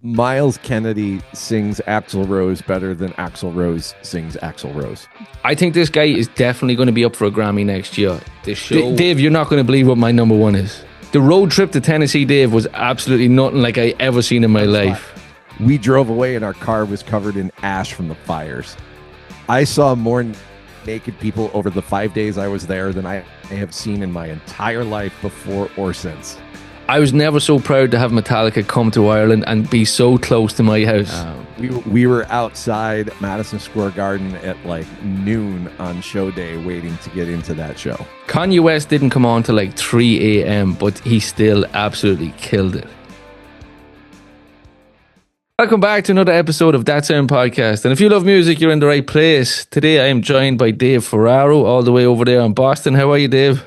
Miles Kennedy sings Axl Rose better than Axl Rose sings Axl Rose. I think this guy is definitely going to be up for a Grammy next year. The show, Dave, you're not going to believe what my number one is. The road trip to Tennessee, Dave, was absolutely nothing like I ever seen in my life. We drove away and our car was covered in ash from the fires. I saw more naked people over the 5 days I was there than I have seen in my entire life before or since. I was never so proud to have Metallica come to Ireland and be so close to my house. We were outside Madison Square Garden at like noon on show day waiting to get into that show. Kanye West didn't come on till like 3 a.m., but he still absolutely killed it. Welcome back to another episode of That Sound Podcast. And if you love music, you're in the right place. Today I am joined by Dave Ferraro, all the way over there in Boston. How are you, Dave?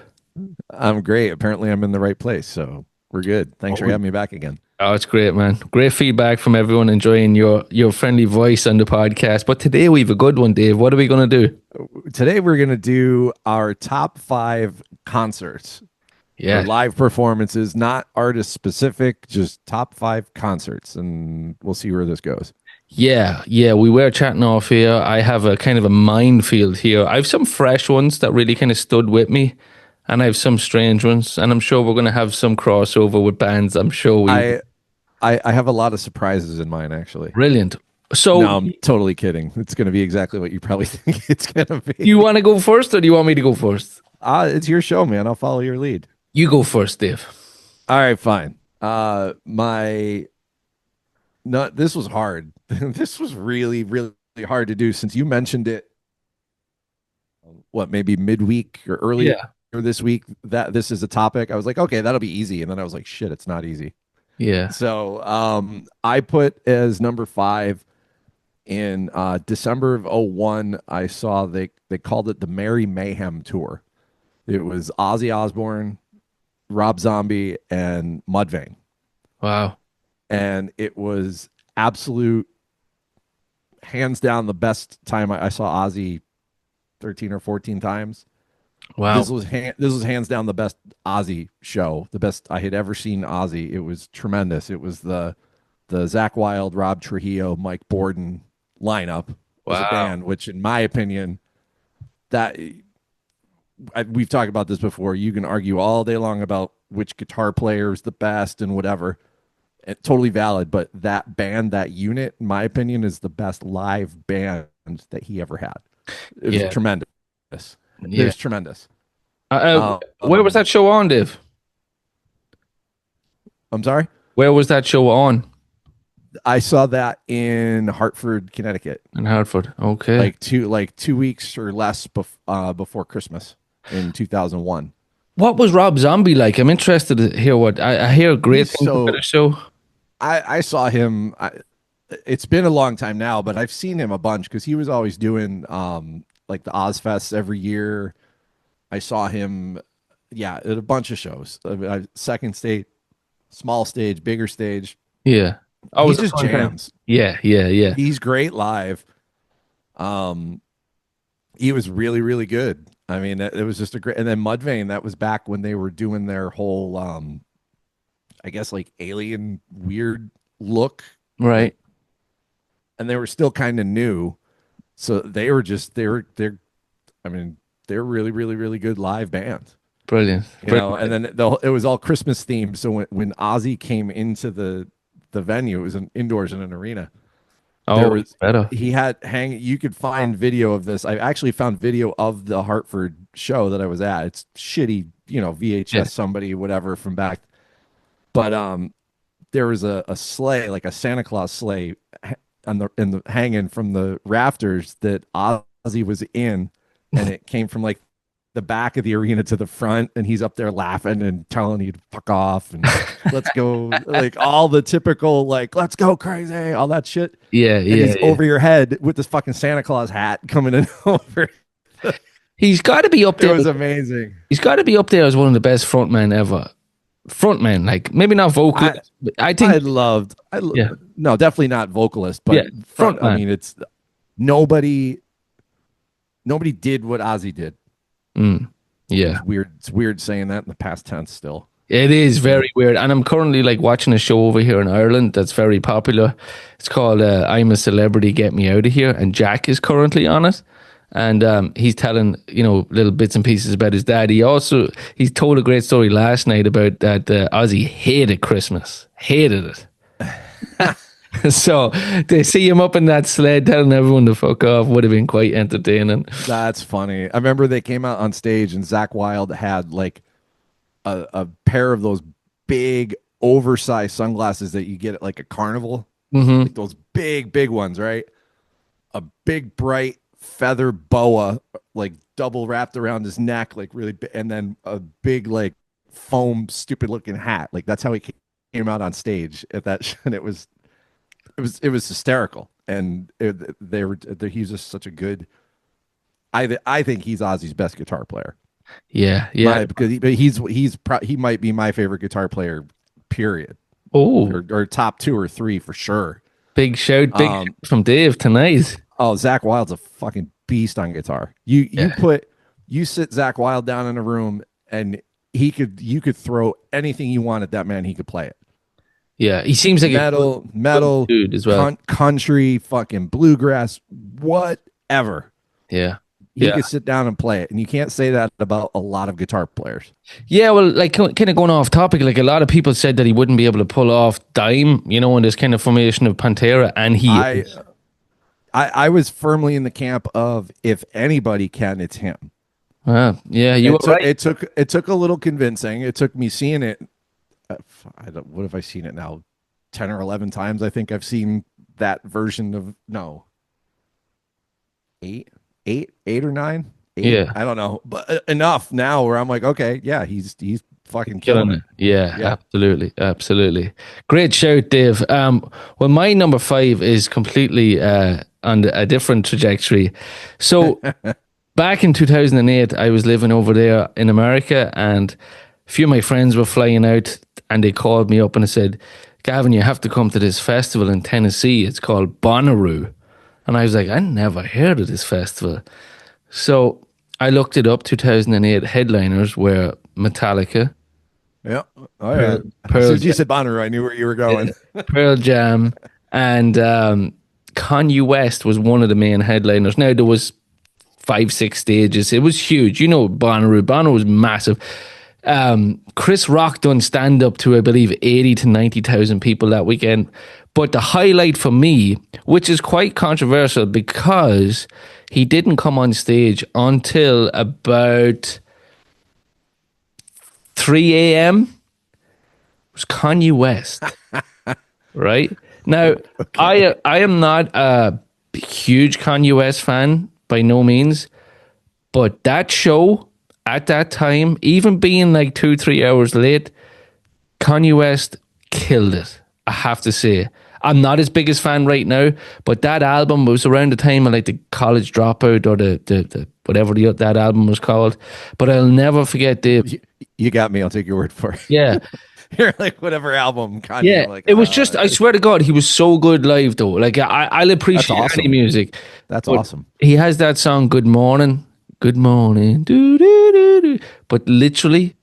I'm great. Apparently I'm in the right place, so we're good. Thanks for having me back again. Oh, it's great, man. Great feedback from everyone enjoying your friendly voice on the podcast. But today we have a good one, Dave. What are we going to do? Today we're going to do our top 5 concerts. Yeah. Live performances, not artist specific, just top 5 concerts. And we'll see where this goes. Yeah. We were chatting off here. I have a kind of a minefield here. I have some fresh ones that really kind of stood with me. And I have some strange ones, and I'm sure we're going to have some crossover with bands. I'm sure I have a lot of surprises in mind, actually. Brilliant. So no, I'm totally kidding. It's going to be exactly what you probably think it's going to be. You want to go first, or do you want me to go first? It's your show, man. I'll follow your lead. You go first, Dave. All right, fine. This was hard. This was really, really hard to do since you mentioned it. What, maybe midweek or earlier? Yeah. This week that this is a topic. I was like, okay, that'll be easy. And then I was like, shit, it's not easy. Yeah. So I put as number 5 in December of 2001, I saw they called it the Merry Mayhem Tour. It was Ozzy Osbourne, Rob Zombie, and Mudvayne. Wow. And it was absolute, hands down, the best time I saw Ozzy 13 or 14 times. Wow. This was hands down the best Ozzy show, the best I had ever seen Ozzy. It was tremendous. It was the Zakk Wylde, Rob Trujillo, Mike Borden lineup was a band, which in my opinion, we've talked about this before. You can argue all day long about which guitar player is the best and whatever. It's totally valid, but that band, that unit, in my opinion, is the best live band that he ever had. It was tremendous. Yeah. It was tremendous. Where was that show on, Dave? I'm sorry? Where was that show on? I saw that in Hartford, Connecticut. In Hartford, okay. Like 2 weeks or less before Christmas in 2001. What was Rob Zombie like? I'm interested to hear what I hear. Great things about the show. I saw him. It's been a long time now, but I've seen him a bunch because he was always doing like the Ozfests every year. I saw him, at a bunch of shows. Second stage, small stage, bigger stage. Yeah. Oh, he just jams. Yeah. He's great live. He was really, really good. I mean, it was just a great. And then Mudvayne, that was back when they were doing their whole, I guess, like alien weird look. Right. And they were still kind of new. So they're really, really, really good live band. Brilliant. And then it was all Christmas themed. So when Ozzy came into the venue, it was indoors in an arena. Oh, it's better. He had you could find video of this. I actually found video of the Hartford show that I was at. It's shitty, VHS somebody, whatever from back. But there was a sleigh, like a Santa Claus sleigh in the hanging from the rafters that Ozzy was in, and it came from like the back of the arena to the front, and he's up there laughing and telling you to fuck off and let's go, like all the typical like let's go crazy, all that shit. He's over your head with this fucking Santa Claus hat coming in over. He's got to be up there. It was amazing. He's got to be up there as one of the best frontmen ever. Frontman, like maybe not vocalist. No, definitely not vocalist, but frontman. I mean, it's nobody did what Ozzy did. Yeah, it's weird saying that in the past tense still. It is Yeah. very weird. And I'm currently like watching a show over here in Ireland that's very popular. It's called I'm a Celebrity, Get Me Out of Here. And Jack is currently on it. And he's telling, little bits and pieces about his dad. He's told a great story last night about that Ozzy hated Christmas, hated it. So they see him up in that sled telling everyone to fuck off would have been quite entertaining. That's funny. I remember they came out on stage and Zach Wilde had like a pair of those big oversized sunglasses that you get at like a carnival, Hmm. like those big ones, right? A big bright feather boa, like double wrapped around his neck, like really big, and then a big like foam stupid looking hat. Like that's how he came out on stage at that and it was hysterical. And he's just such a good. I think he's Ozzy's best guitar player. Yeah, yeah. Because he might be my favorite guitar player, period, Oh, or top two or three for sure. big shout from Dave tonight. Oh, Zach Wilde's a fucking beast on guitar. Yeah, You sit Zach Wilde down in a room and you could throw anything you want at that man, he could play it. yeah. He seems like a good Metal, dude as well. country, fucking bluegrass, whatever. Yeah, He yeah. could sit down and play it, and you can't say that about a lot of guitar players. Yeah, well, like kind of going off topic, like a lot of people said that he wouldn't be able to pull off Dime, in this kind of formation of Pantera, and he I is. I was firmly in the camp of if anybody can, it's him. Yeah, you were right. It took a little convincing. It took me seeing it. What have I seen it now? 10 or 11 times. I think I've seen that version of no eight, eight or nine, eight. Yeah, I don't know, but enough now where I'm like, okay, yeah, he's fucking killing killing it. it. Yeah, Yeah. absolutely, absolutely. Great shout, Dave. Well, my number five is completely on a different trajectory. So back in 2008, I was living over there in America, and a few of my friends were flying out, and they called me up and they said, Gavin, you have to come to this festival in Tennessee. It's called Bonnaroo. And I was like, I never heard of this festival. So I looked it up. 2008 headliners were Metallica, Yeah. Oh yeah. Pearl, As Pearl, soon as you said Bonnaroo, I knew where you were going. Pearl Jam, and Kanye West was one of the main headliners. Now there was 5, 6 stages. It was huge. Bonnaroo. Bonnaroo was massive. Chris Rock done stand up to I believe 80 to 90,000 people that weekend. But the highlight for me, which is quite controversial because he didn't come on stage until about 3 a.m., was Kanye West. Right? Now, I am not a huge Kanye West fan by no means, but that show at that time, even being like 2, 3 hours late, Kanye West killed it. I have to say. I'm not his biggest fan right now, but that album was around the time of like the College Dropout or the whatever that album was called. But I'll never forget You got me. I'll take your word for it. yeah. You're like whatever album Kanye. Yeah, Like it was just, I swear to God, he was so good live though. Like, I'll appreciate awesome. any music. That's But awesome. he has that song, Good Morning, Good Morning, doo, doo, doo, doo. But literally,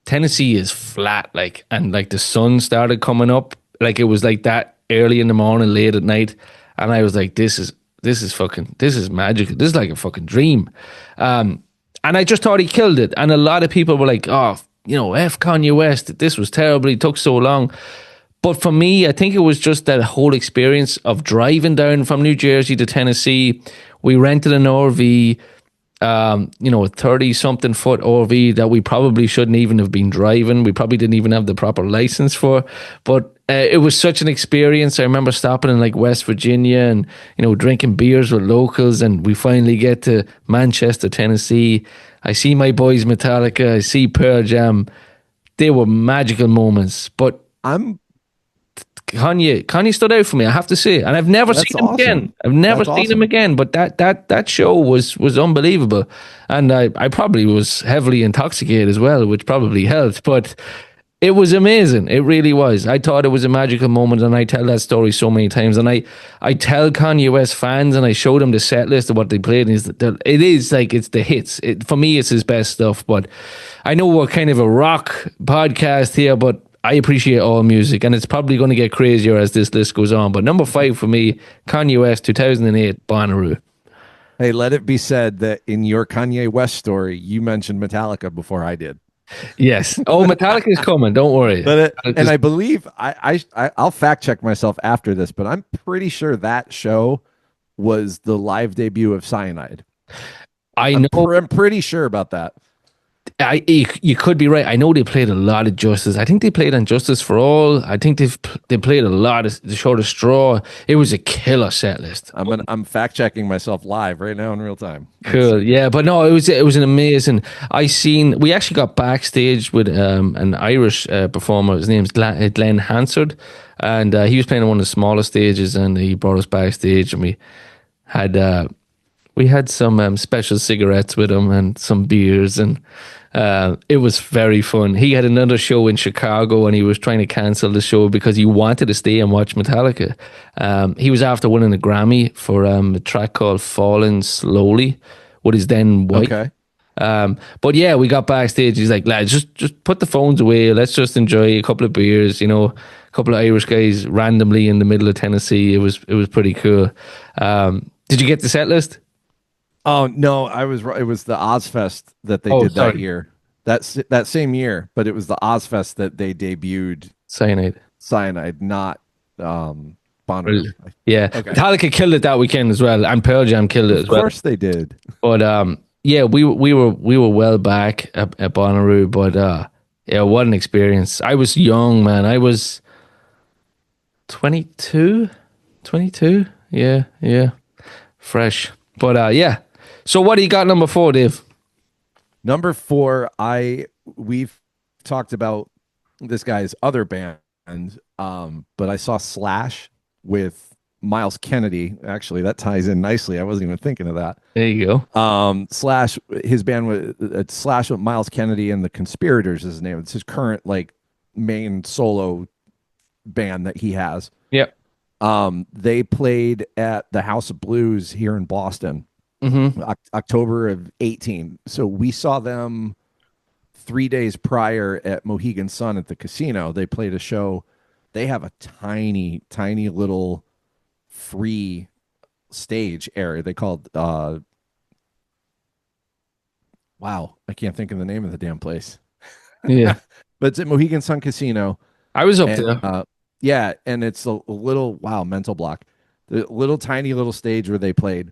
Tennessee is flat, like, and like the sun started coming up. Like, it was like that early in the morning, late at night. And I was like, this is magical. This is like a fucking dream. And I just thought he killed it. And a lot of people were like, oh, F Kanye West, this was terrible. He took so long. But for me, I think it was just that whole experience of driving down from New Jersey to Tennessee. We rented an RV, a 30-something foot RV that we probably shouldn't even have been driving. We probably didn't even have the proper license for. But it was such an experience. I remember stopping in like West Virginia and, drinking beers with locals. And we finally get to Manchester, Tennessee. I see my boys Metallica. I see Pearl Jam. They were magical moments. But I'm Kanye stood out for me, I have to say, and I've never That's seen him awesome. again. I've never That's seen him awesome. again. But that show was unbelievable, and I probably was heavily intoxicated as well, which probably helped. But It was amazing. It really was. I thought it was a magical moment, and I tell that story so many times. And I tell Kanye West fans, and I show them the set list of what they played. And it is like it's the hits. For me, it's his best stuff. But I know we're kind of a rock podcast here, but I appreciate all music, and it's probably going to get crazier as this list goes on. But number five for me, Kanye West, 2008, Bonnaroo. Hey, let it be said that in your Kanye West story, you mentioned Metallica before I did. Yes. Oh, Metallica is coming. Don't worry. And I believe I'll fact check myself after this, but I'm pretty sure that show was the live debut of Cyanide. I know. I'm pretty sure about that. You could be right. I know they played a lot of Justice. I think they played on Justice for All. I think they played a lot of the Short of Straw. It was a killer set list. I'm fact checking myself live right now in real time. Cool. Yeah, but no, it was an amazing. We actually got backstage with an Irish performer. His name's Glenn Hansard, and he was playing on one of the smaller stages, and he brought us backstage, and had we had some special cigarettes with him and some beers, and it was very fun. He had another show in Chicago, and he was trying to cancel the show because he wanted to stay and watch Metallica. He was after winning a Grammy for a track called "Falling Slowly" with his then wife. Okay. But yeah, we got backstage. He's like, lads, just put the phones away. Let's just enjoy a couple of beers. A couple of Irish guys randomly in the middle of Tennessee. It was pretty cool. Did you get the set list? Oh no, I was right. It was the Ozfest that they did that year. That same year, but it was the Ozfest that they debuted Cyanide, not Bonnaroo. Yeah, okay. Metallica killed it that weekend as well, and Pearl Jam killed it as well. Of course they did. But yeah, we were well back at Bonnaroo, but yeah, what an experience. I was young, man. I was 22. Yeah, fresh. But yeah. So what do you got number 4, Dave? Number 4, we've talked about this guy's other band, but I saw Slash with Miles Kennedy. Actually, that ties in nicely. I wasn't even thinking of that. There you go. Slash, his band was Slash with Miles Kennedy and the Conspirators is his name. It's his current main solo band that he has. Yep. They played at the House of Blues here in Boston. Mm-hmm. October of 18. So we saw them 3 days prior at Mohegan Sun at the casino. They played a show. They have a tiny little free stage area. They called wow, I can't think of the name of the damn place. Yeah. But it's at Mohegan Sun Casino. I was up there. Yeah, and it's a little mental block. The little tiny little stage where they played.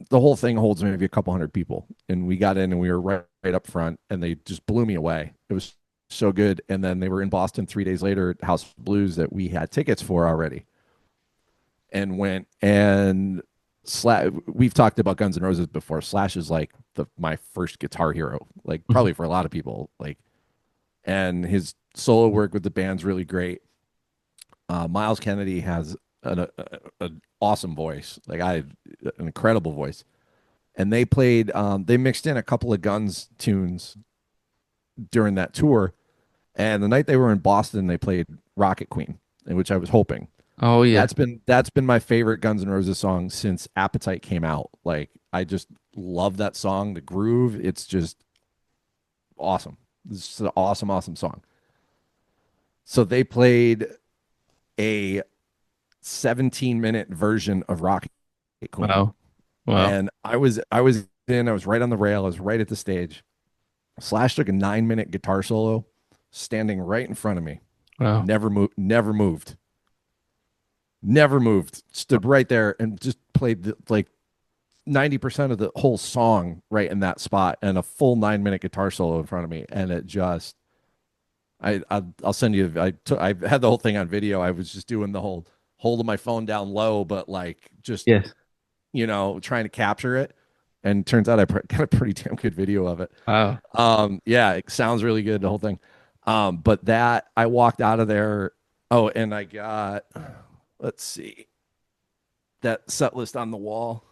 The whole thing holds maybe a couple hundred people, and we got in and we were right up front, and they just blew me away. It was so good. And then they were in Boston 3 days later at House of Blues that we had tickets for already, and went and we've talked about Guns N' Roses before. Slash is like my first guitar hero, probably for a lot of people. And his solo work with the band's really great. Miles Kennedy has an awesome voice, an incredible voice, and they played. They mixed in a couple of Guns tunes during that tour, and the night they were in Boston, they played Rocket Queen, which I was hoping. Oh yeah, that's been my favorite Guns N' Roses song since Appetite came out. I just love that song, the groove. It's just awesome. It's an awesome song. So they played a 17-minute version of Rocket Queen. Wow. And I was right on the rail. I was right at the stage. Slash took a 9-minute guitar solo, standing right in front of me. Wow. Never moved. Stood right there and just played 90% of the whole song right in that spot, and a full 9-minute guitar solo in front of me. And it just, I'll send you. I had the whole thing on video. I was just doing the whole holding my phone down low, but yes, trying to capture it. And turns out I got a pretty damn good video of it. Wow. Yeah, it sounds really good, the whole thing. But that I walked out of there. Oh, and I got, let's see, that set list on the wall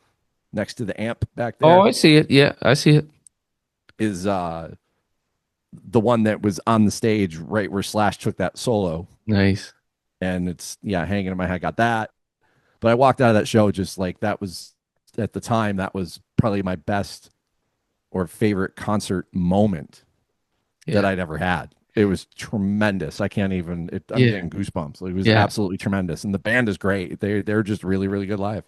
next to the amp back there. Oh, I see it. Yeah, I see it. Is the one that was on the stage right where Slash took that solo, Nice. and it's yeah hanging in my head. Got that, but I walked out of that show just like that was at the time that was probably my best or favorite concert moment that Yeah. I'd ever had. It was tremendous. I can't even. I'm Yeah. getting goosebumps. It was Yeah. absolutely tremendous, and the band is great. They're just really really good live.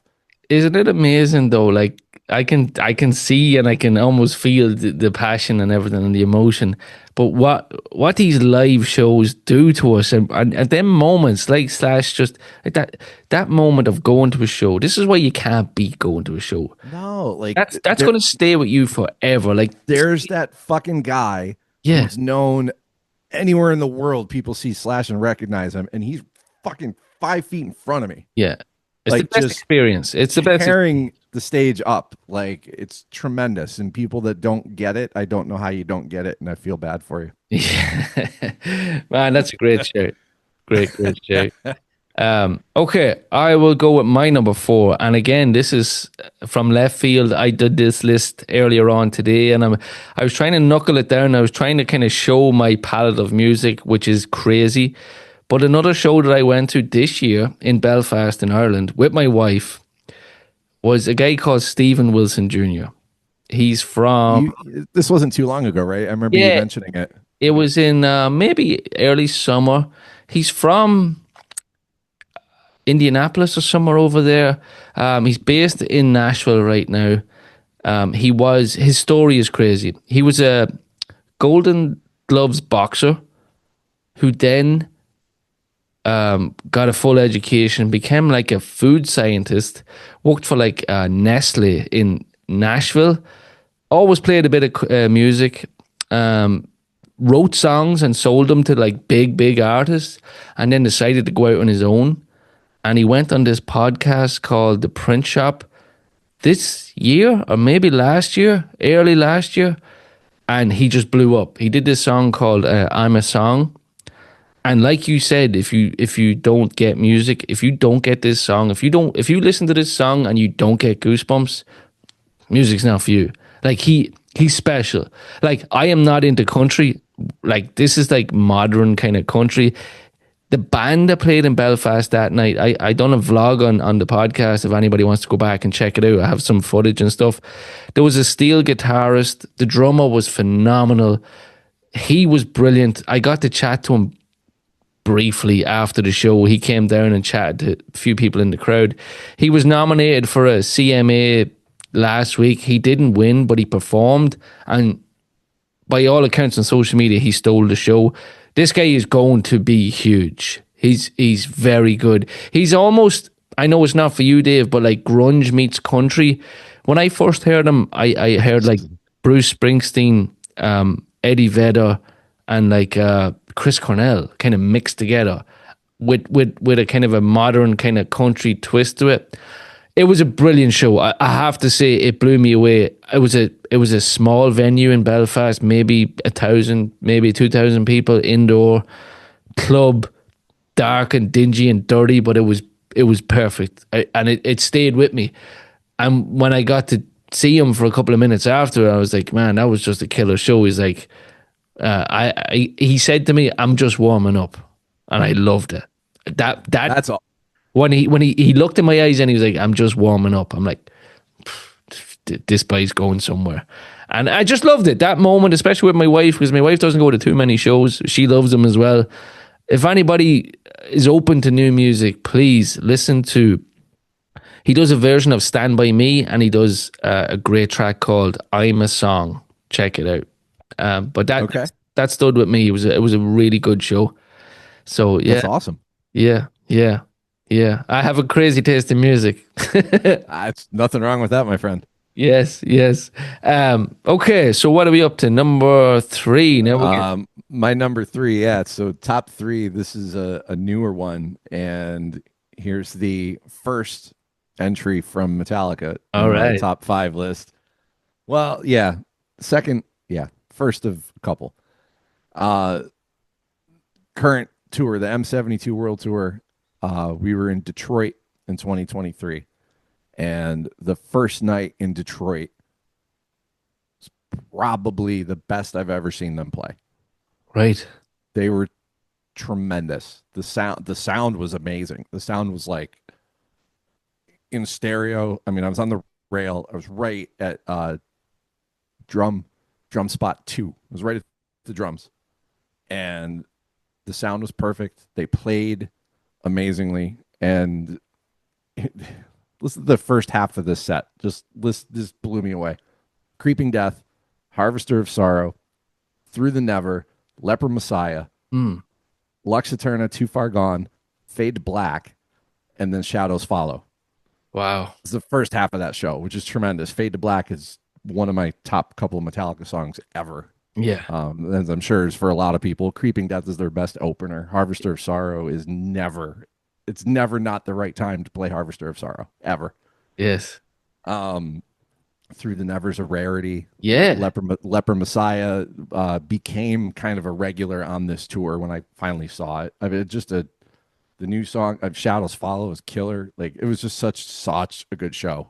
Isn't it amazing though? Like I can see and I can almost feel the passion and everything and the emotion. But what these live shows do to us and at them moments like Slash just like that moment of going to a show. This is why you can't beat going to a show. No, like That's gonna stay with you forever. Like there's that fucking guy yeah, who's known anywhere in the world. People see Slash and recognize him, and he's fucking 5 feet in front of me, yeah. It's the like best just experience. It's the best. tearing the stage up. Like it's tremendous. And people that don't get it, I don't know how you don't get it, and I feel bad for you. Yeah. Man, that's a great show. Great show. Okay, I will go with my number four. And again, this is from left field. I did this list earlier on today, and I was trying to knuckle it down. I was trying to kind of show my palette of music, which is crazy. But another show that I went to this year in Belfast, in Ireland, with my wife, was a guy called Stephen Wilson Jr. He's from You this wasn't too long ago, right? I remember you yeah. mentioning it. It was in maybe early summer. He's from Indianapolis or somewhere over there. He's based in Nashville right now. His story is crazy. He was a Golden Gloves boxer who then got a full education, became like a food scientist, worked for like Nestle in Nashville, always played a bit of music, wrote songs and sold them to like big artists, and then decided to go out on his own. And he went on this podcast called The Print Shop this year or maybe last year, early last year, and he just blew up. He did this song called "I'm a Song." And like you said, if you don't get music, if you don't get this song, if you listen to this song and you don't get goosebumps, music's not for you. Like he's special. Like I am not into country. Like this is like modern kind of country. The band that played in Belfast that night, I done a vlog on the podcast if anybody wants to go back and check it out. I have some footage and stuff. There was a steel guitarist. The drummer was phenomenal. He was brilliant. I got to chat to him briefly after the show. He came down and chatted to a few people in the crowd. He was nominated for a CMA last week. He didn't win, but he performed, and by all accounts on social media, he stole the show. This guy is going to be huge. He's very good. He's almost, I know it's not for you, Dave, but like grunge meets country. When I first heard him, I heard like Bruce Springsteen, Eddie Vedder, and like Chris Cornell kind of mixed together with a kind of a modern kind of country twist to it. It was a brilliant show. I have to say, it blew me away. It was a small venue in Belfast, maybe 1,000, maybe 2,000 people, indoor club, dark and dingy and dirty, but it was perfect, and it stayed with me. And when I got to see him for a couple of minutes after, I was like, man, that was just a killer show. He's like, he said to me, "I'm just warming up," and I loved it. That's all. When he looked in my eyes and he was like, "I'm just warming up." I'm like, this guy's going somewhere, and I just loved it. That moment, especially with my wife, because my wife doesn't go to too many shows. She loves them as well. If anybody is open to new music, please listen to. He does a version of "Stand by Me," and he does a great track called "I'm a Song." Check it out. But Okay, that stood with me. It was a really good show. So yeah, that's awesome. yeah, yeah, yeah. I have a crazy taste in music. It's nothing wrong with that, my friend. Yes, yes. Okay, so what are we up to? Number three. Now we're getting, My number three, yeah. So top three. This is a newer one, and here's the first entry from Metallica all in my right. top five list. Well, yeah. Second, yeah. First of a couple. Uh, Current tour, the M72 World Tour. We were in Detroit in 2023, and the first night in Detroit is probably the best I've ever seen them play. Right. They were tremendous. The sound was amazing. The sound was like in stereo. I mean, I was on the rail. I was right at drum drum spot 2. I was right at the drums, and the sound was perfect. They played amazingly, and listen to the first half of this set. This blew me away. Creeping Death, Harvester of Sorrow, Through the Never, Leper Messiah, Mm. Lux Eterna, Too Far Gone, Fade to Black, and then Shadows Follow. Wow. It's the first half of that show, which is tremendous. Fade to Black is one of my top couple of Metallica songs ever. Yeah. As I'm sure is for a lot of people. Creeping Death is their best opener. Harvester of Sorrow is it's never not the right time to play Harvester of Sorrow, ever. Yes. Um, Through the Never's a rarity. Yeah. Leper Messiah became kind of a regular on this tour when I finally saw it. I mean, it just the new song of Shadows Follow is killer. Like it was just such a good show.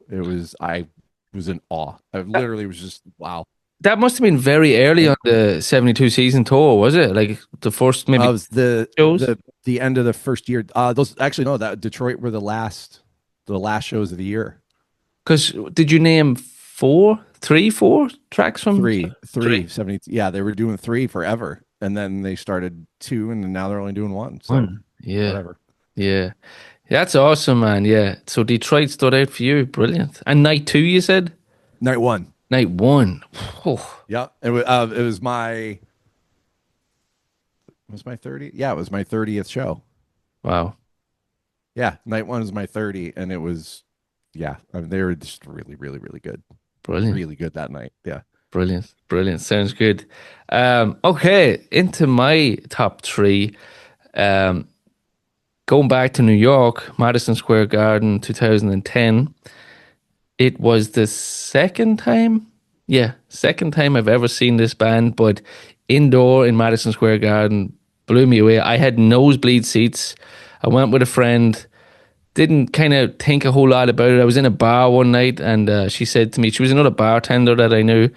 I was in awe. I literally was just wow. That must have been very early And on the 72 season tour, was it? Like the first it maybe was the shows? the end of the first year. Those actually no, that Detroit were the last shows of the year. Because did you name four, three, four tracks from Three three? 70. Yeah, they were doing 3 forever, and then they started 2, and then now they're only doing 1. So One. Yeah. whatever. Yeah. That's awesome, man. Yeah. So Detroit stood out for you. Brilliant. And night two, you said? Night 1. Night one. Oh, Yeah, it was my 30. Yeah, it was my 30th show. wow. Yeah, night 1 was my 30, and it was yeah. I mean, they were just really good, Brilliant. really good that night. Yeah. Brilliant. Brilliant. Sounds good. Okay. Into my top three. Um, Going back to New York, Madison Square Garden, 2010. It was the second time, yeah, second time I've ever seen this band, but indoor in Madison Square Garden blew me away. I had nosebleed seats. I went with a friend, didn't kind of think a whole lot about it. I was in a bar one night and she said to me, she was another bartender that I knew,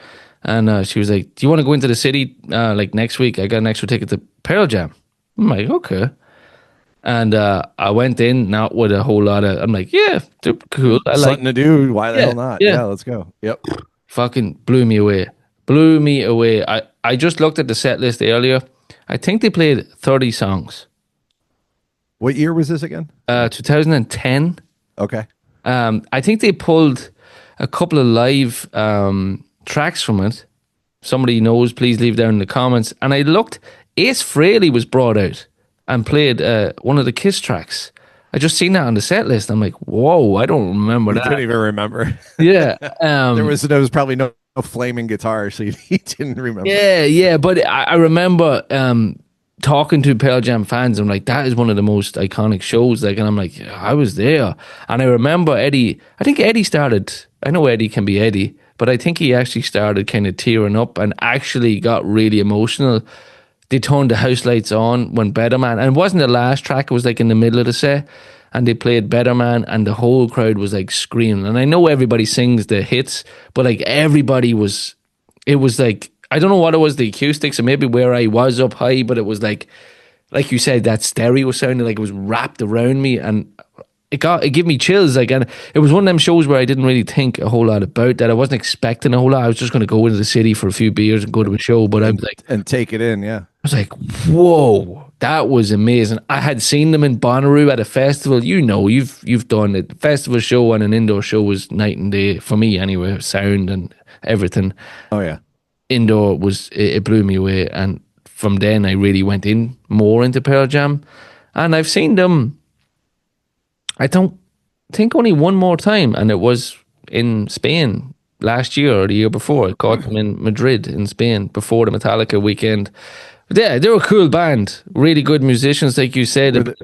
and she was like, "Do you want to go into the city like next week? I got an extra ticket to Pearl Jam." I'm like, "Okay." And I went in not with a whole lot of, I'm like, "Yeah, super cool. I like, Something to do. Why the yeah, hell not? yeah." Yeah, let's go. Yep. Fucking blew me away. Blew me away. I just looked at the set list earlier. I think they played 30 songs. What year was this again? Sorry. 2010. Okay. I think they pulled a couple of live tracks from it. Somebody knows, please leave down in the comments. And I looked, Ace Frehley was brought out and played one of the Kiss tracks. I just seen that on the set list. I'm like, whoa, I don't remember He that. couldn't even remember. Yeah. There was probably no flaming guitar, so he didn't remember. Yeah. But I remember talking to Pearl Jam fans. I'm like, that is one of the most iconic shows. Like, and I'm like, yeah, I was there. And I remember Eddie. I think Eddie started. I know Eddie can be Eddie, but I think he actually started kind of tearing up and actually got really emotional. They turned the house lights on when Better Man, and it wasn't the last track. It was like in the middle of the set, and they played Better Man, and the whole crowd was like screaming. And I know everybody sings the hits, but like everybody was. It was like, I don't know what it was, the acoustics, or maybe where I was up high, but it was like you said, that stereo sounded like it was wrapped around me, and it gave me chills. Like, and it was one of them shows where I didn't really think a whole lot about that. I wasn't expecting a whole lot. I was just going to go into the city for a few beers and go to a show. But I was like, And take it in. Yeah. I was like, whoa, that was amazing. I had seen them in Bonnaroo at a festival. You know, you've done it. Festival show and an indoor show was night and day for me anyway. Sound and everything. Oh yeah. Indoor was it blew me away, and from then I really went in more into Pearl Jam, and I've seen them. I don't think only one more time, and it was in Spain last year or the year before. I caught them in Madrid in Spain before the Metallica weekend. But yeah, they're a cool band, really good musicians, like you said.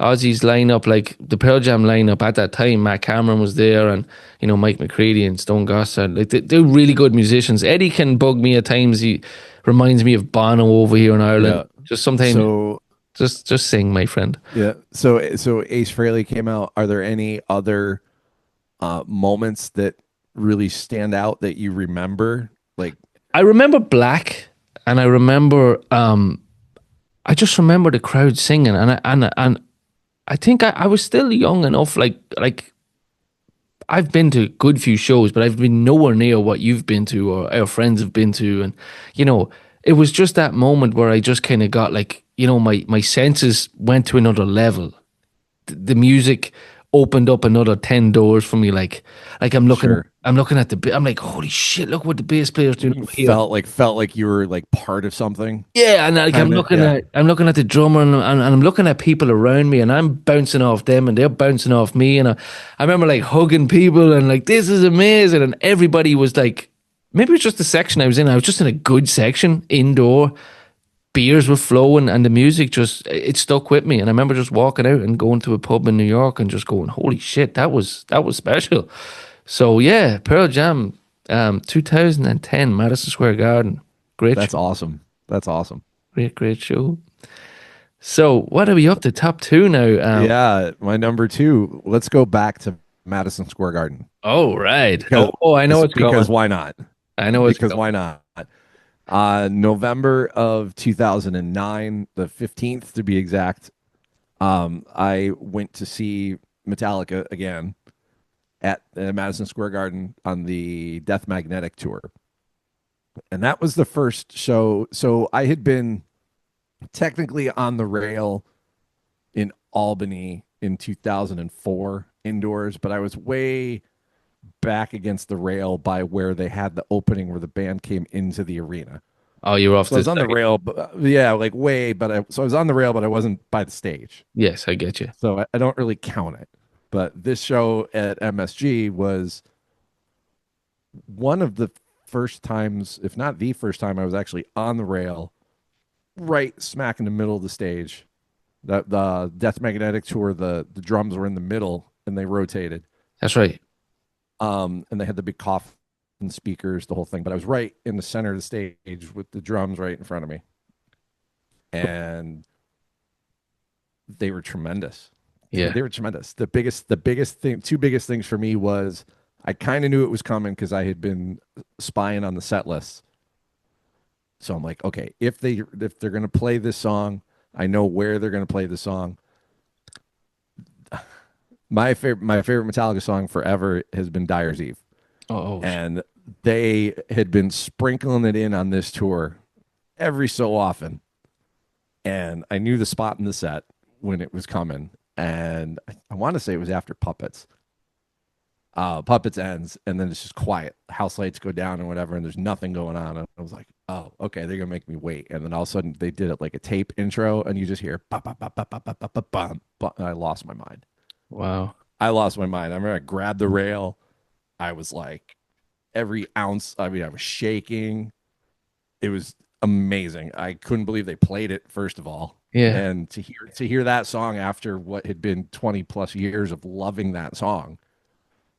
Ozzy's lineup, like the Pearl Jam lineup at that time, Matt Cameron was there, and you know Mike McCready and Stone Gossard. Like they're really good musicians. Eddie can bug me at times. He reminds me of Bono over here in Ireland. Yeah. Just sometimes, So just sing, my friend. yeah. So Ace Frehley came out. Are there any other moments that really stand out that you remember? Like I remember Black, and I remember I just remember the crowd singing, and I think I was still young enough. Like I've been to a good few shows, but I've been nowhere near what you've been to or our friends have been to. And, you know, it was just that moment where I just kind of got like, my senses went to another level. The music opened up another 10 doors for me. Like Sure. I'm looking at I'm like, holy shit, look what the bass player's doing You over here. felt like you were like part of something. Yeah, and like Kind of, yeah. I'm looking at the drummer and I'm looking at people around me and I'm bouncing off them and they're bouncing off me and I remember like hugging people and like this is amazing and everybody was like maybe it was just the section I was in. I was just in a good section indoor. Beers were flowing and the music just it stuck with me and I remember just walking out and going to a pub in New York and just going, holy shit, that was special. So yeah, Pearl Jam, 2010, Madison Square Garden. Great That's show. awesome. That's awesome. Great show. So what are we up to? Top two now. Yeah, my number two. Let's go back to Madison Square Garden Oh right. because I know it's coming. because why not? I know it's Because coming. why not? November of 2009, the 15th to be exact. I went to see Metallica again at Madison Square Garden on the Death Magnetic tour, and that was the first show. So I had been technically on the rail in Albany in 2004 indoors, but I was way back against the rail by where they had the opening where the band came into the arena. Oh, you're off So I to was the on the second. rail, but yeah, like way, so I was on the rail, but I wasn't by the stage. Yes, I get you. So I don't really count it. But this show at MSG was one of the first times, if not the first time, I was actually on the rail, right smack in the middle of the stage. The Death Magnetic tour, the drums were in the middle and they rotated. That's right. And they had the big coffin speakers, the whole thing. But I was right in the center of the stage with the drums right in front of me, and they were tremendous. Yeah. They were tremendous. The biggest thing, two biggest things for me was I kind of knew it was coming because I had been spying on the set lists. So I'm like, okay, if they're gonna play this song, I know where they're gonna play the song. My favorite Metallica song forever has been Dyer's Eve. Oh, And they had been sprinkling it in on this tour every so often. And I knew the spot in the set when it was coming. And I want to say it was after Puppets. Puppets ends, and then it's just quiet. House lights go down and whatever, and there's nothing going on. And I was like, oh, okay, they're gonna make me wait. And then all of a sudden they did it like a tape intro, and you just hear ba ba ba ba ba ba ba ba ba, and I lost my mind. wow. I lost my mind. I remember I grabbed the rail. I was like, every ounce. I mean, I was shaking. It was amazing. I couldn't believe they played it first of all, Yeah. and to hear that song after what had been 20 plus years of loving that song,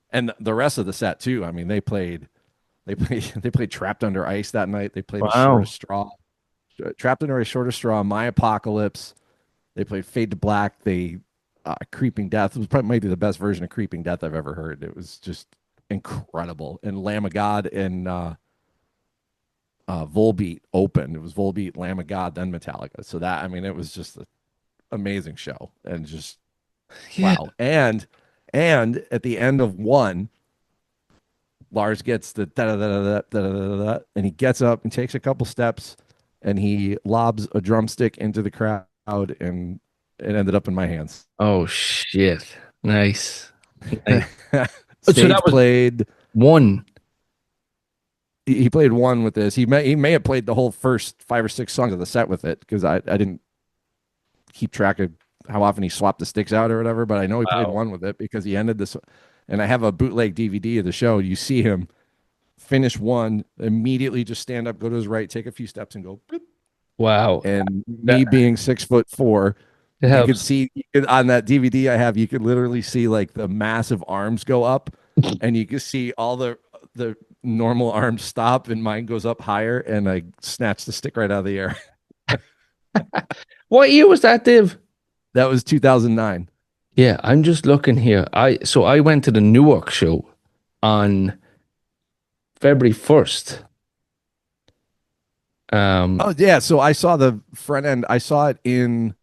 and the rest of the set too. I mean, they played Trapped Under Ice that night. They played the Wow. Shortest Straw, Trapped Under Ice, Shortest Straw, My Apocalypse. They played Fade to Black. They Creeping Death. It was probably maybe the best version of Creeping Death I've ever heard. It was just incredible. And Lamb of God and Volbeat opened. It was Volbeat, Lamb of God, then Metallica. So that, I mean, it was just an amazing show and just Yeah. wow. And at the end of one, Lars gets the da da da da da da da, and he gets up and takes a couple steps, and he lobs a drumstick into the crowd, and it ended up in my hands. Oh shit. Nice. Nice. So that Stage was played. one. He played one with this. He may have played the whole first 5 or 6 songs of the set with it because I didn't keep track of how often he swapped the sticks out or whatever. But I know he played Wow. one with it because he ended this. And I have a bootleg DVD of the show. You see him finish one, immediately just stand up, go to his right, take a few steps, and go. Bloop. Wow. And That me being 6'4", it you could helps. see on that DVD I have, you could literally see like the massive arms go up, and you can see all the normal arms stop, and mine goes up higher, and I snatched the stick right out of the air. What year was that, Dave? That was 2009. Yeah, I'm just looking here. I went to the Newark show on February 1st. Oh yeah, so I saw the front end. I saw it in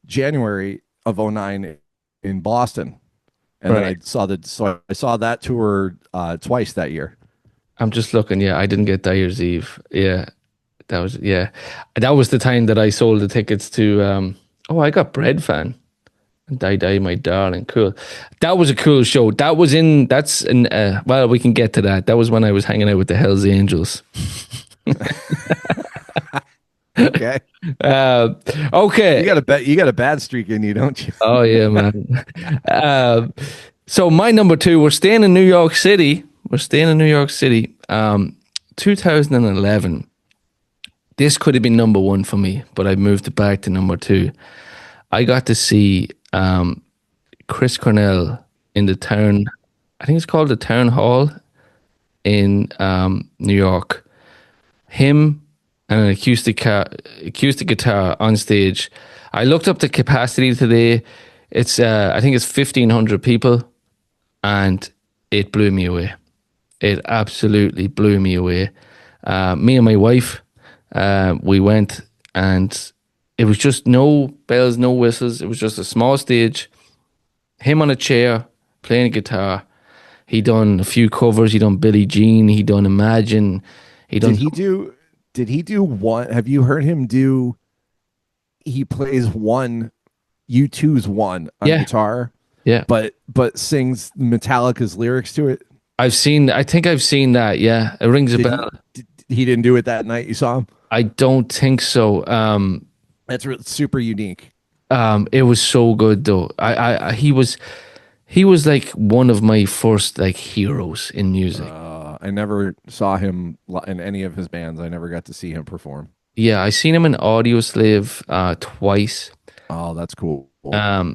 January of '09 in Boston. And then Right. I saw that tour twice that year. I'm just looking. Yeah, I didn't get Dyer's Eve. Yeah, that was the time that I sold the tickets to. Oh, I got Bread Fan. Die Die My Darling. Cool. That was a cool show. That's in well, we can get to that. That was when I was hanging out with the Hells Angels. Okay. Uh, okay. You got a bad streak in you, don't you? Oh yeah, man. Uh, so my number two, we're staying in New York City. We're staying in New York City. 2011. This could have been number one for me, but I moved it back to number two. I got to see Chris Cornell in the town. I think it's called the Town Hall in New York. Him and an acoustic guitar on stage. I looked up the capacity today. It's I think it's 1,500 people, and it blew me away. It absolutely blew me away. Me and my wife, we went, and it was just no bells, no whistles. It was just a small stage, him on a chair playing a guitar. He done a few covers. He done Billie Jean. He done Imagine. He Did done he do did he do one? Have you heard him do he plays one U2's one on yeah, guitar, yeah. but sings Metallica's lyrics to it? I think I've seen that. Yeah, it rings a bell. He didn't do it that night you saw him? I don't think so. Super unique. It was so good though. He was like one of my first like heroes in music. I never saw him in any of his bands. I never got to see him perform. Yeah, I seen him in Audio Slave twice, Oh, that's cool.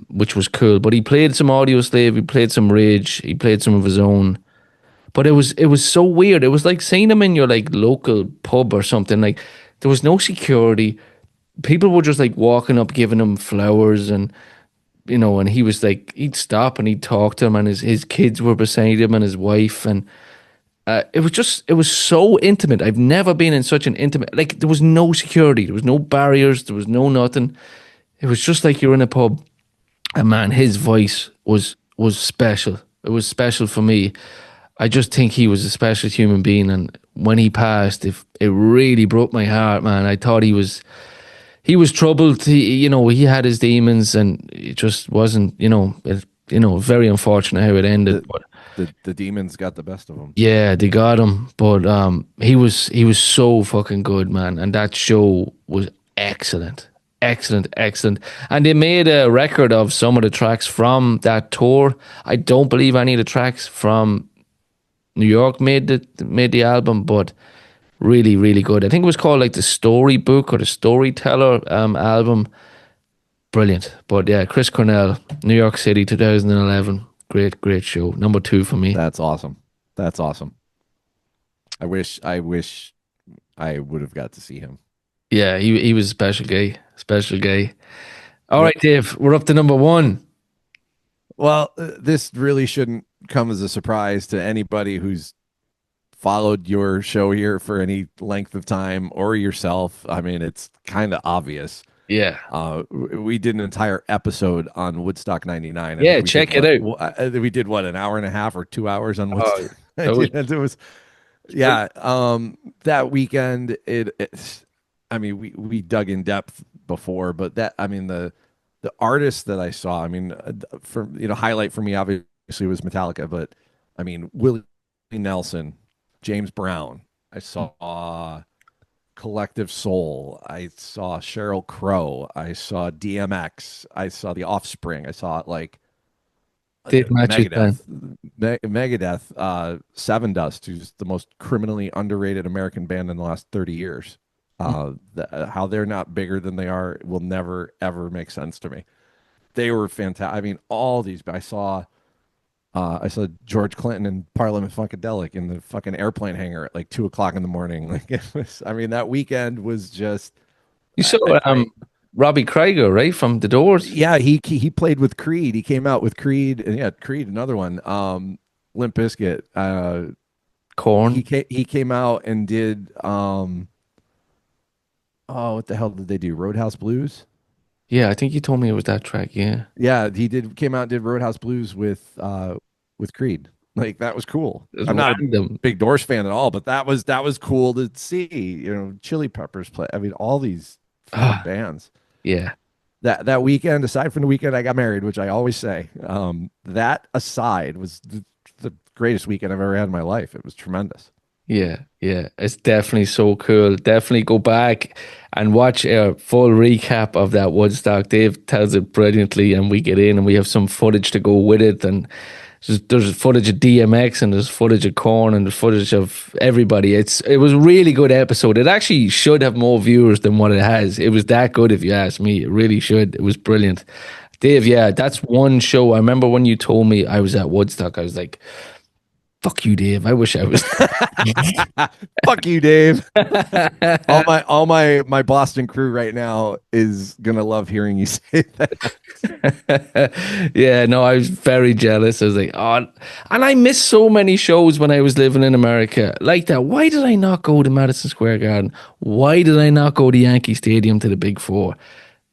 which was cool. But he played some Audio Slave, he played some Rage, he played some of his own. But it was so weird. It was like seeing him in your like local pub or something. Like there was no security. People were just like walking up, giving him flowers, and and he was like, he'd stop and he'd talk to him, and his kids were beside him and his wife, and it was so intimate. I've never been in such an intimate, like there was no security, there was no barriers, there was no nothing. It was just like you're in a pub. And man, his voice was special. It was special for me. I just think he was a special human being, and when he passed, it really broke my heart, man. I thought he was troubled. He had his demons, and it just wasn't, very unfortunate how it ended. The But the demons got the best of him. yeah, they got him. But he was so fucking good, man. And that show was excellent. Excellent, excellent. And they made a record of some of the tracks from that tour. I don't believe any of the tracks from New York made the album, but really, really good. I think it was called like the Storybook or the Storyteller album. Brilliant. But yeah, Chris Cornell, New York City, 2011. Great, great show. Number two for me. That's awesome. That's awesome. I wish I would have got to see him. Yeah, he was a special guy. Special guy. All Yep. right, Dave, we're up to number one. Well, this really shouldn't come as a surprise to anybody who's followed your show here for any length of time or yourself. I mean, it's kind of obvious. Yeah. We did an entire episode on Woodstock '99. I Yeah, think we did check it out. we did what, an hour and a half or 2 hours on Oh, Woodstock. that was It was yeah. That weekend, I mean, we dug in depth before, but I mean, the artists that I saw, I mean, for highlight for me obviously was Metallica, but I mean, Willie Nelson, James Brown. I saw Collective Soul. I saw Sheryl Crow. I saw DMX. I saw The Offspring. I saw like Dave Matthews Band. Megadeth, Seven Dust, who's the most criminally underrated American band in the last 30 years. How they're not bigger than they are will never ever make sense to me. They were fantastic. I mean, all these. I saw George Clinton in Parliament Funkadelic in the fucking airplane hangar at like 2 o'clock in the morning. Like it was. I mean, that weekend was just. You saw I Robbie Krieger, right, from The Doors? Yeah, he played with Creed. He came out with Creed, and yeah, Creed, another one. Limp Bizkit. Corn. He came out and did Oh, what the hell did they do? Roadhouse Blues? Yeah, I think you told me it was that track. Yeah. Yeah, he did came out and did Roadhouse Blues with Creed. Like that was cool. It's I'm not a random. big Doors fan at all, but that was cool to see. Chili Peppers play. I mean, all these fucking Ah, bands. yeah. That weekend, aside from the weekend I got married, which I always say, that aside was the greatest weekend I've ever had in my life. It was tremendous. Yeah, yeah, it's definitely so cool. Definitely go back and watch a full recap of that Woodstock. Dave tells it brilliantly, and we get in and we have some footage to go with it. And there's footage of DMX and there's footage of Korn and there's footage of everybody. It was a really good episode. It actually should have more viewers than what it has. It was that good, if you ask me. It really should. It was brilliant. Dave, yeah, that's one show. I remember when you told me I was at Woodstock, I was like, fuck you, Dave. I wish I was. Fuck you, Dave. All my Boston crew right now is gonna love hearing you say that. Yeah, no, I was very jealous. I was like, oh, and I missed so many shows when I was living in America like that. Why did I not go to Madison Square Garden? Why did I not go to Yankee Stadium to the Big Four?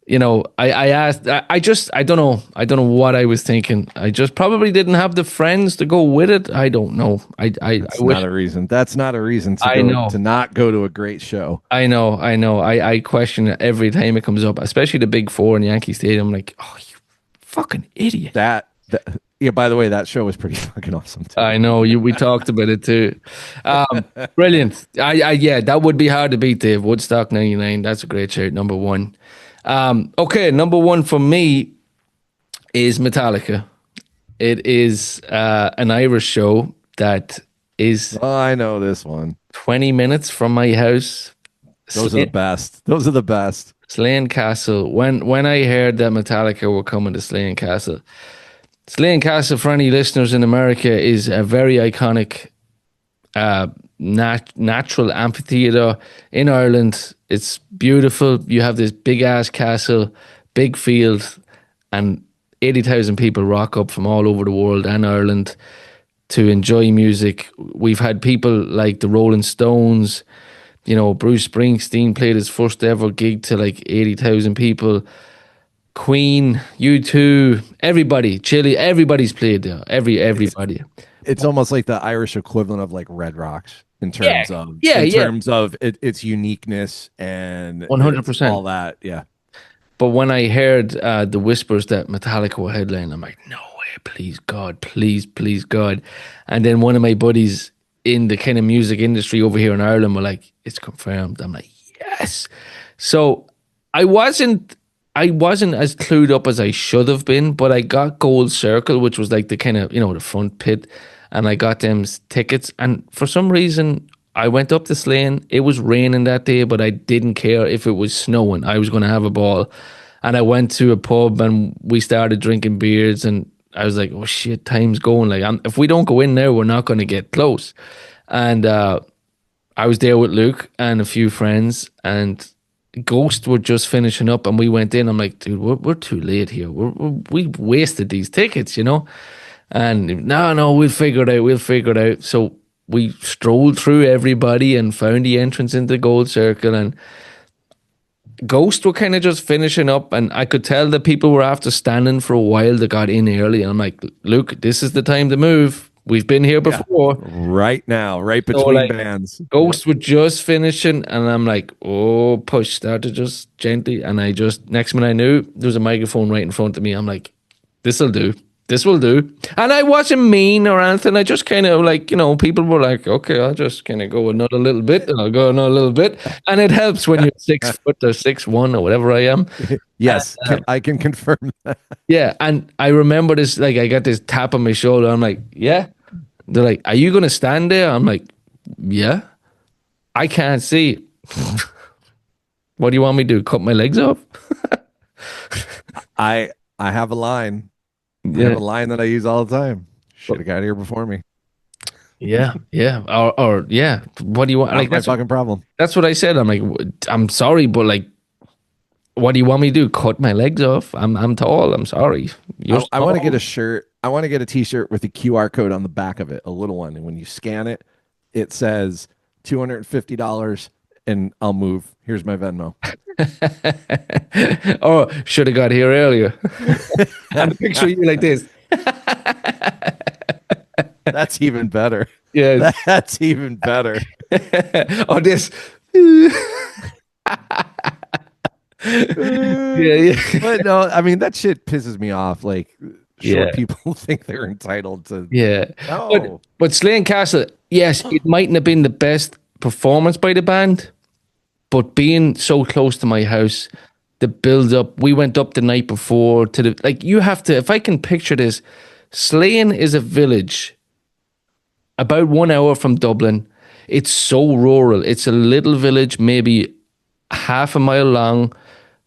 I asked, I don't know. I don't know what I was thinking. I just probably didn't have the friends to go with it. I don't know. I That's wish, not a reason. That's not a reason I to know. not go to a great show. I know. I question it every time it comes up, especially the Big Four in Yankee Stadium. I'm like, oh, you fucking idiot. That yeah, by the way, that show was pretty fucking awesome too. I know you. We talked about it too. Brilliant. Yeah, that would be hard to beat, Dave. Woodstock '99. That's a great shirt. Number one. Okay, number one for me is Metallica. It is an Irish show that is Oh, I know this one. 20 minutes from my house. Those are the best. Those are the best. Slane Castle. When I heard that Metallica were coming to Slane Castle, Slane Castle, for any listeners in America, is a very iconic natural amphitheater in Ireland. It's beautiful. You have this big ass castle, big field, and 80,000 people rock up from all over the world and Ireland to enjoy music. We've had people like the Rolling Stones. Bruce Springsteen played his first ever gig to like 80,000 people. Queen, U2, everybody, Chile, everybody's played there. Everybody. It's almost like the Irish equivalent of like Red Rocks Yeah. Yeah, in yeah. terms of its uniqueness and its 100%. all that. Yeah. But when I heard the whispers that Metallica were headlining, I'm like, no way, please God, please God. And then one of my buddies in the kind of music industry over here in Ireland were like, it's confirmed. I'm like, yes. So I wasn't I wasn't as clued up as I should have been, but I got Gold Circle, which was like the kind of, the front pit, and I got them tickets. And for some reason, I went up to Slane. It was raining that day, but I didn't care if it was snowing. I was going to have a ball. And I went to a pub and we started drinking beers, and I was like, oh shit, time's going. Like, if we don't go in there, we're not going to get close. And I was there with Luke and a few friends, and Ghost were just finishing up, and we went in. I'm like, dude, we're too late here. We wasted these tickets. And no, we'll figure it out. We'll figure it out. So we strolled through everybody and found the entrance into Gold Circle, and Ghost were kind of just finishing up, and I could tell that people were after standing for a while that got in early. And I'm like, Luke, this is the time to move. We've been here Yeah. before. Right now, right So, between like, bands. Ghost were just finishing, and I'm like, oh, push, started just gently. And I just, next minute I knew, there was a microphone right in front of me. I'm like, this'll do. This will do. And I wasn't mean or anything. I just kind of like, people were like, okay, I'll just kind of go another little bit, and I'll go another little bit. And it helps when you're 6 foot or 6'1" or whatever I am. Yes, I can confirm that. Yeah. And I remember this, like, I got this tap on my shoulder. I'm like, yeah. They're like, are you going to stand there? I'm like, yeah. I can't see. What do you want me to do? Cut my legs off? I have a line. I Yeah. have a line that I use all the time. Should have got here before me. Yeah. Yeah. Or yeah. What do you want? Not Like, my fucking problem. that's what I said. I'm like, I'm sorry, but like, what do you want me to do? Cut my legs off? I'm tall. I'm sorry. I want to get a shirt. I want to get a t-shirt with a QR code on the back of it, a little one. And when you scan it, it says $250 and I'll move. Here's my Venmo. Oh, should have got here earlier. And the picture of you like this. That's even better. Yes. That's even better. Or this. Yeah, yeah. But no, I mean that shit pisses me off. Like Yeah. short people think they're entitled to. Yeah. No. But Slane Castle, yes, it mightn't have been the best performance by the band, but being so close to my house, the build up, we went up the night before to the, like, you have to, if I can picture this, Slane is a village about 1 hour from Dublin. It's so rural. It's a little village, maybe half a mile long,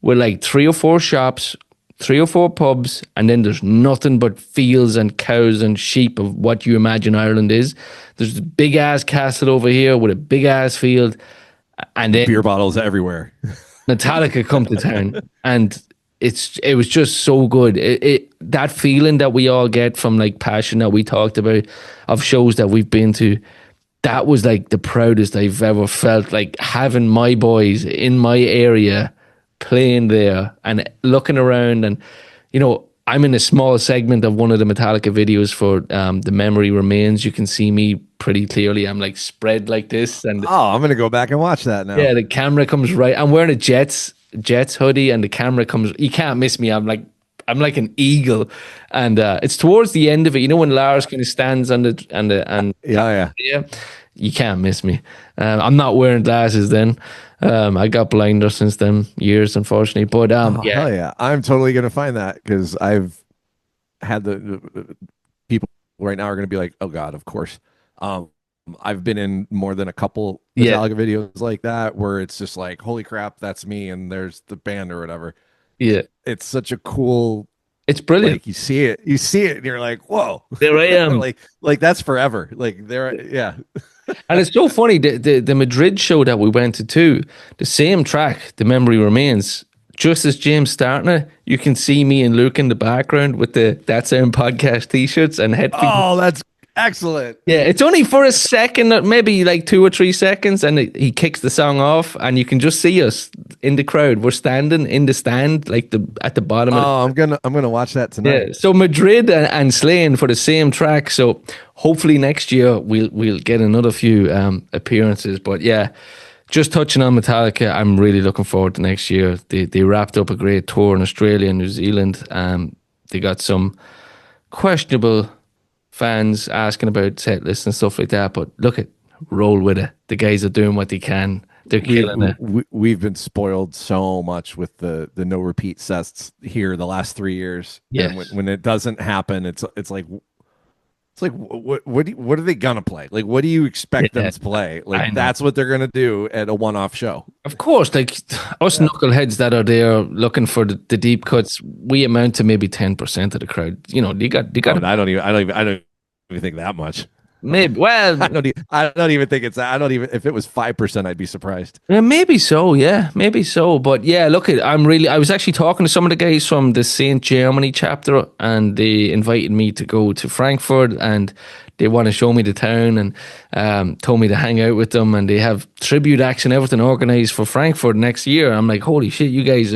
with like 3 or 4 shops, 3 or 4 pubs, and then there's nothing but fields and cows and sheep of what you imagine Ireland is. There's a big ass castle over here with a big ass field, and then Beer bottles everywhere. Metallica come to town, and it was just so good. That feeling that we all get from like passion that we talked about of shows that we've been to. That was like the proudest I've ever felt, like having my boys in my area playing there and looking around. And, you know, I'm in a small segment of one of the Metallica videos for The Memory Remains. You can see me pretty clearly. I'm like spread like this. And Oh, I'm going to go back and watch that now. yeah, the camera comes right. I'm wearing a Jets hoodie and the camera comes. You can't miss me. I'm like an eagle, and it's towards the end of it. You know when Lars kind of stands on the Yeah. You can't miss me. I'm not wearing glasses then. I got blinder since them years, unfortunately. But Hell yeah. I'm totally going to find that because I've had the people right now are going to be like, oh God, of course. I've been in more than a couple Metallica videos like that where it's just like, holy crap, that's me. And there's the band or whatever. Yeah. It's such a cool. It's brilliant. Like you see it and you're like, whoa, there I am. like that's forever. Like there, yeah. And it's so funny. The Madrid show that we went to too, the same track, The Memory Remains. Just as James starting it, you can see me and Luke in the background with the That Sound podcast t-shirts and headphones. Oh, that's excellent. Yeah, it's only for a second, maybe like 2 or 3 seconds, and he kicks the song off, and you can just see us in the crowd. We're standing in the stand, like at the bottom. Oh, I'm gonna watch that tonight. Yeah. So Madrid and Slane for the same track. So hopefully next year we'll get another few appearances. But yeah, just touching on Metallica, I'm really looking forward to next year. They wrapped up a great tour in Australia and New Zealand. They got some questionable fans asking about set lists and stuff like that, but look at roll with it. The guys are doing what they can. They're killing it. We've been spoiled so much with the no repeat sets here the last 3 years. Yes. And when it doesn't happen, it's like what are they gonna play? Like what do you expect them to play? Like that's what they're gonna do at a one-off show. Of course, like us knuckleheads that are there looking for the deep cuts, we amount to maybe 10% of the crowd. You know, they got. I don't even think that much. Maybe. Well, I don't even think it's. I don't even. If it was 5%, I'd be surprised. Yeah, maybe so. Yeah, maybe so. But yeah, look, I was actually talking to some of the guys from the St. Germany chapter, and they invited me to go to Frankfurt, and they want to show me the town, and told me to hang out with them, and they have tribute acts and everything organized for Frankfurt next year. I'm like, holy shit, you guys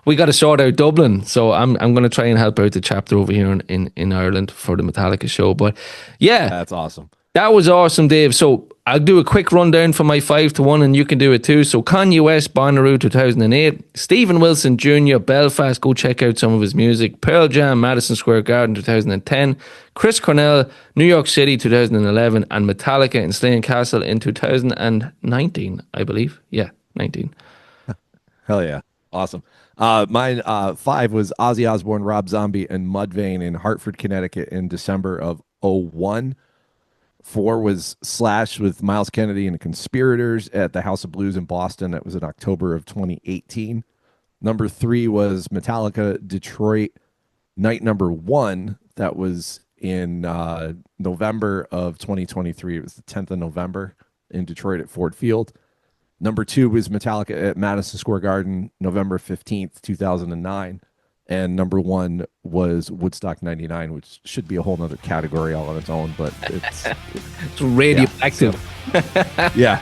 we got to sort out Dublin. So I'm going to try and help out the chapter over here in Ireland for the Metallica show. But yeah, that's awesome. That was awesome, Dave. So I'll do a quick rundown for my 5 to 1, and you can do it too. So Kanye West, Bonnaroo 2008. Stephen Wilson Jr., Belfast, go check out some of his music. Pearl Jam, Madison Square Garden 2010. Chris Cornell, New York City 2011. And Metallica in Slane Castle in 2019, I believe. Yeah, 19. Hell yeah. Awesome. Mine 5 was Ozzy Osbourne, Rob Zombie, and Mudvayne in Hartford, Connecticut in December of 2001. 4 was Slash with Miles Kennedy and the Conspirators at the House of Blues in Boston. That was in October of 2018. Number 3 was Metallica Detroit night number 1. That was in November of 2023. It was the 10th of November in Detroit at Ford Field. Number 2 was Metallica at Madison Square Garden, November 15th, 2009. And number 1 was Woodstock 99, which should be a whole nother category all on its own, but it's radioactive. Yeah.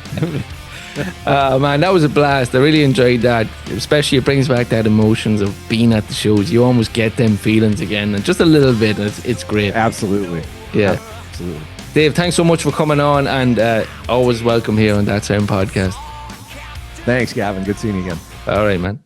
Man, that was a blast. I really enjoyed that. Especially it brings back that emotions of being at the shows. You almost get them feelings again, and just a little bit. It's great. Absolutely. Yeah. Absolutely. Dave, thanks so much for coming on, and always welcome here on That Sound Podcast. Thanks, Gavin. Good seeing you again. All right, man.